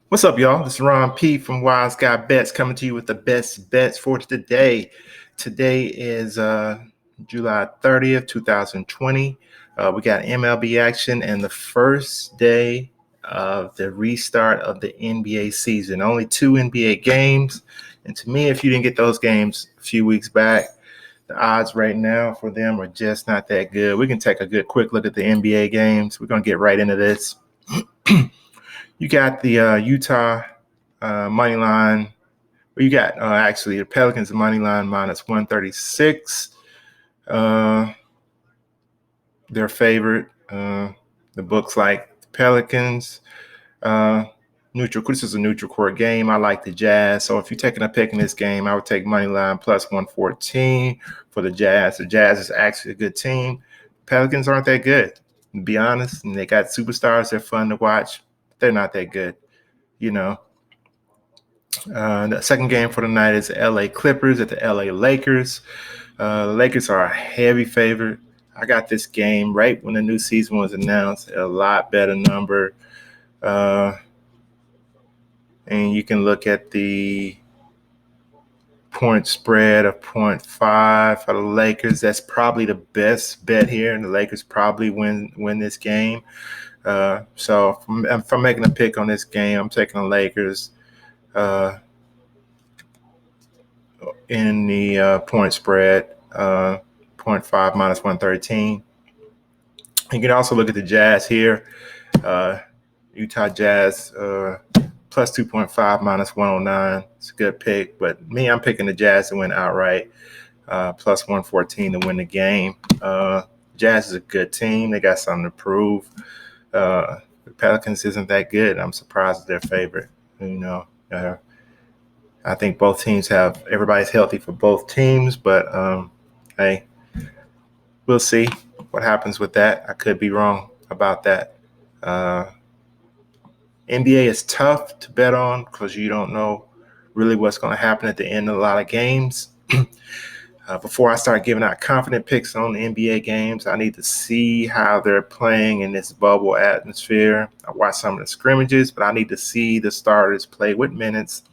What's up, y'all? This is Ron P from Wise Guy Bets coming to you with the best bets for today. Today is July 30th, 2020. We got MLB action and the first day of the restart of the NBA season. Only two NBA games. And to me, if you didn't get those games a few weeks back, the odds right now for them are just not that good. We can take a good quick look at the NBA games. We're going to get right into this. You got the Utah money line. Well, you got actually the Pelicans money line minus 136. Their favorite. The books like the Pelicans. Neutral. This is a neutral court game. I like the Jazz. So if you're taking a pick in this game, I would take money line plus 114 for the Jazz. The Jazz is actually a good team. Pelicans aren't that good, to be honest. And they got superstars. They're fun to watch. They're not that good, you know. The second game for the night is the LA Clippers at the LA Lakers. The Lakers are a heavy favorite. I got this game right when the new season was announced, a lot better number. And you can look at the point spread of 0.5 for the Lakers. That's probably the best bet here, and the Lakers probably win this game. So if I'm making a pick on this game, I'm taking the Lakers in the point spread, 0.5 minus 113. You can also look at the Jazz here. Utah Jazz plus 2.5 minus 109. It's a good pick, but I'm picking the Jazz to win outright, plus 114 to win the game. Jazz is a good team. They got something to prove. The Pelicans isn't that good. I'm surprised they're favorite. I think both teams everybody's healthy for both teams, but hey, we'll see what happens with that. I could be wrong about that. NBA is tough to bet on because you don't know really what's going to happen at the end of a lot of games. Before I start giving out confident picks on the NBA games, I need to see how they're playing in this bubble atmosphere. I watch some of the scrimmages, but I need to see the starters play with minutes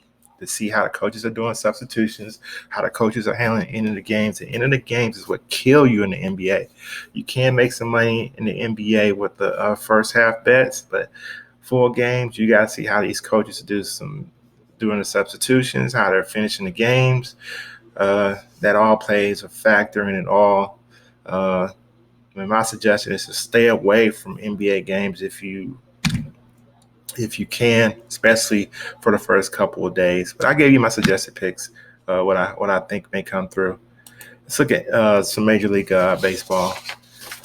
to see how the coaches are doing substitutions, how the coaches are handling the end of the games. The end of the games is what kill you in the NBA. You can make some money in the NBA with the first half bets, but full games, you got to see how these coaches doing the substitutions, how they're finishing the games. That all plays a factor in it all. My suggestion is to stay away from NBA games if you can, especially for the first couple of days. But I gave you my suggested picks, what I think may come through. Let's look at some Major League Baseball.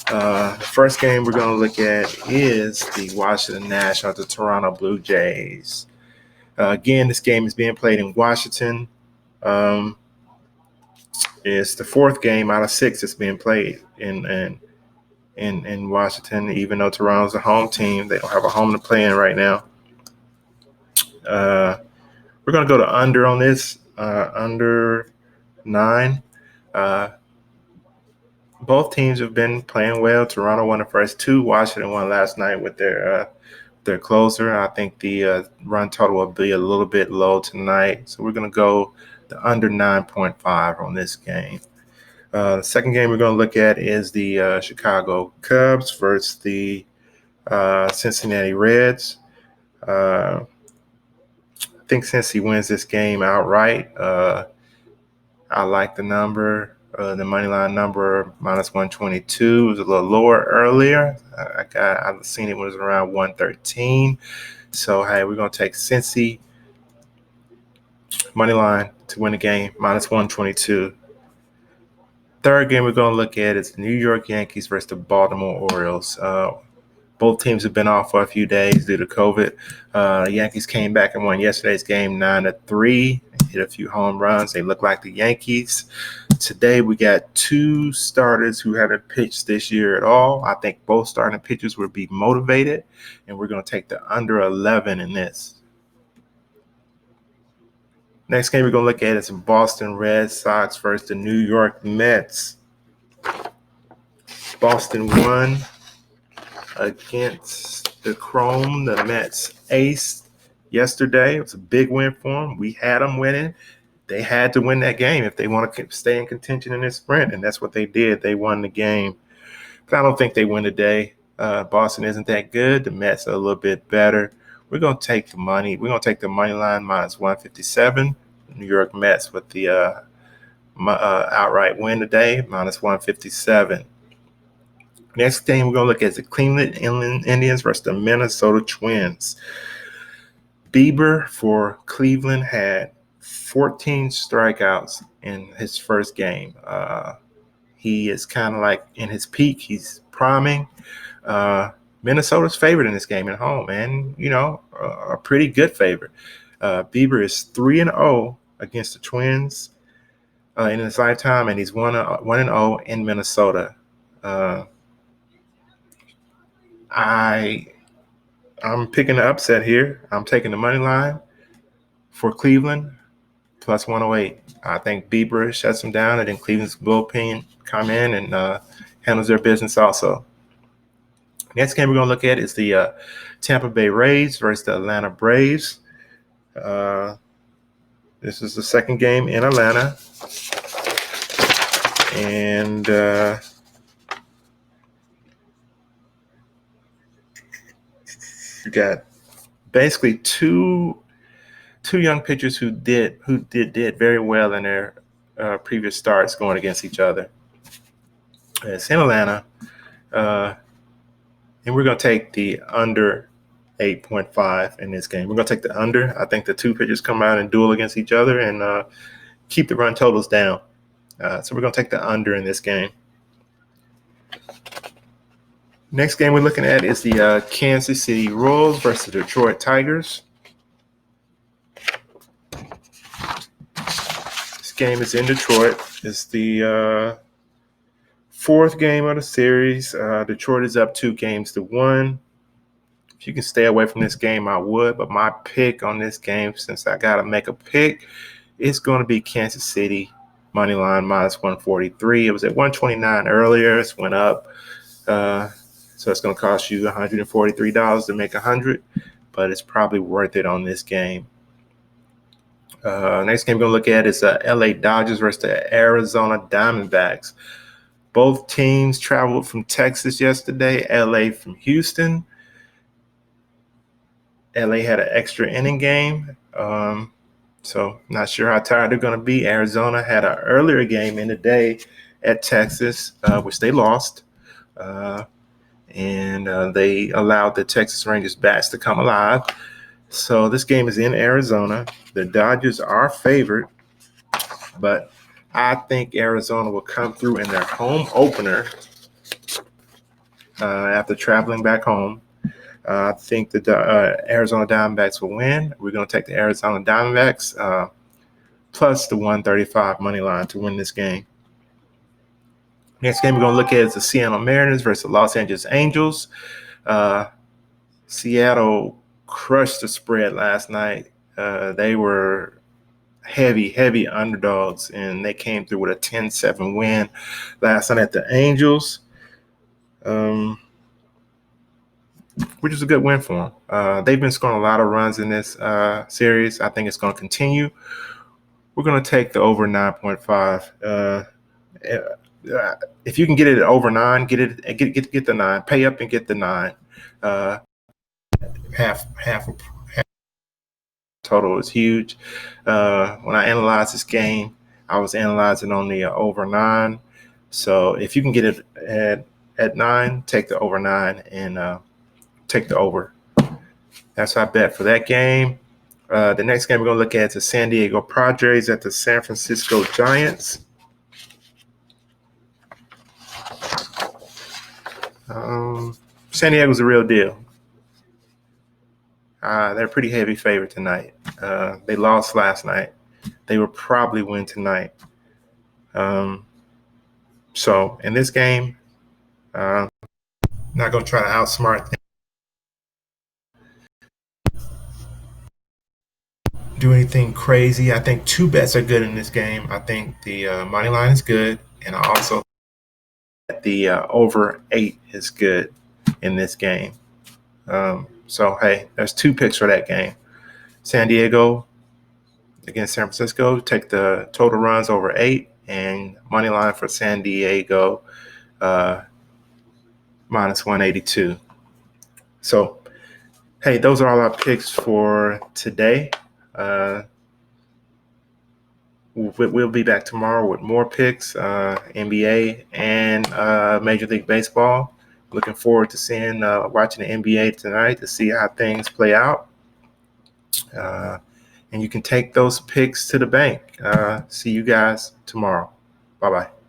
The first game we're going to look at is the Washington Nationals, the Toronto Blue Jays. Again, this game is being played in Washington. It's the fourth game out of 6 that's being played in Washington. Even though Toronto's a home team, they don't have a home to play in right now. We're going to go to under on this, under 9. Both teams have been playing well. Toronto won the first 2. Washington won last night with their closer. I think the run total will be a little bit low tonight. So we're going to go the under 9.5 on this game. The second game we're going to look at is the Chicago Cubs versus the Cincinnati Reds. I think Cincy wins this game outright. I like the number. The money line number minus 122 was a little lower earlier. I've seen it was around 113. So hey, we're gonna take Cincy money line to win the game minus 122. Third game we're gonna look at is the New York Yankees versus the Baltimore Orioles. Both teams have been off for a few days due to COVID. The Yankees came back and won yesterday's game 9-3. Hit a few home runs. They look like the Yankees. Today we got 2 starters who haven't pitched this year at all. I think both starting pitchers will be motivated, and we're going to take the under 11 in this. Next game we're going to look at is the Boston Red Sox versus the New York Mets. Boston won against the Mets ace yesterday. It was a big win for them. We had them winning. They had to win that game if they want to stay in contention in this sprint, and that's what they did. They won the game. But I don't think they win today. Boston isn't that good. The Mets are a little bit better. We're going to take the money. We're going to take the money line minus 157. New York Mets with the outright win today, minus 157. Next game we're going to look at is the Cleveland Indians versus the Minnesota Twins. Bieber for Cleveland had 14 strikeouts in his first game. He is kind of like in his peak. He's priming. Minnesota's favored in this game at home, and a pretty good favorite. Bieber is 3-0 against the Twins in his lifetime, and he's 1-0 in Minnesota. I'm picking the upset here. I'm taking the money line for Cleveland plus 108. I think Bieber shuts them down, and then Cleveland's bullpen come in and handles their business also. Next game we're going to look at is the Tampa Bay Rays versus the Atlanta Braves. This is the second game in Atlanta. And you got basically two young pitchers who did very well in their previous starts going against each other. It's in Atlanta, and we're going to take the under 8.5 in this game. We're going to take the under. I think the two pitchers come out and duel against each other and keep the run totals down. So we're going to take the under in this game. Next game we're looking at is the Kansas City Royals versus the Detroit Tigers. This game is in Detroit. It's the fourth game of the series. Detroit is up 2-1. If you can stay away from this game, I would. But my pick on this game, since I got to make a pick, it's going to be Kansas City money line minus 143. It was at 129 earlier. It's went up. So it's going to cost you $143 to make 100, but it's probably worth it on this game. Next game we're going to look at is LA Dodgers versus the Arizona Diamondbacks. Both teams traveled from Texas yesterday, LA from Houston. LA had an extra inning game, so not sure how tired they're going to be. Arizona had an earlier game in the day at Texas, which they lost. And they allowed the Texas Rangers bats to come alive. So this game is in Arizona. The Dodgers are favored, but I think Arizona will come through in their home opener after traveling back home. I think the Arizona Diamondbacks will win. We're going to take the Arizona Diamondbacks plus the 135 money line to win this game. Next game we're going to look at is the Seattle Mariners versus the Los Angeles Angels. Seattle crushed the spread last night. They were heavy underdogs, and they came through with a 10-7 win last night at the Angels, which is a good win for them. They've been scoring a lot of runs in this series. I think it's going to continue. We're going to take the over 9.5. If you can get it at over 9, get the 9. Pay up and get the 9. Half total is huge. When I analyzed this game, I was analyzing on the over 9. So if you can get it at 9, take the over 9 and take the over. That's our bet for that game. The next game we're going to look at is the San Diego Padres at the San Francisco Giants. San Diego's the real deal. They're a pretty heavy favorite tonight. They lost last night. They will probably win tonight. So in this game, not going to try to outsmart them. Do anything crazy. I think two bets are good in this game. I think the money line is good, and I also think the over 8 is good in this game. So hey, there's two picks for that game. San Diego against San Francisco. Take the total runs over 8 and money line for San Diego minus 182. So, hey, those are all our picks for today. We'll be back tomorrow with more picks, NBA and Major League Baseball. Looking forward to watching the NBA tonight to see how things play out. And you can take those picks to the bank. See you guys tomorrow. Bye-bye.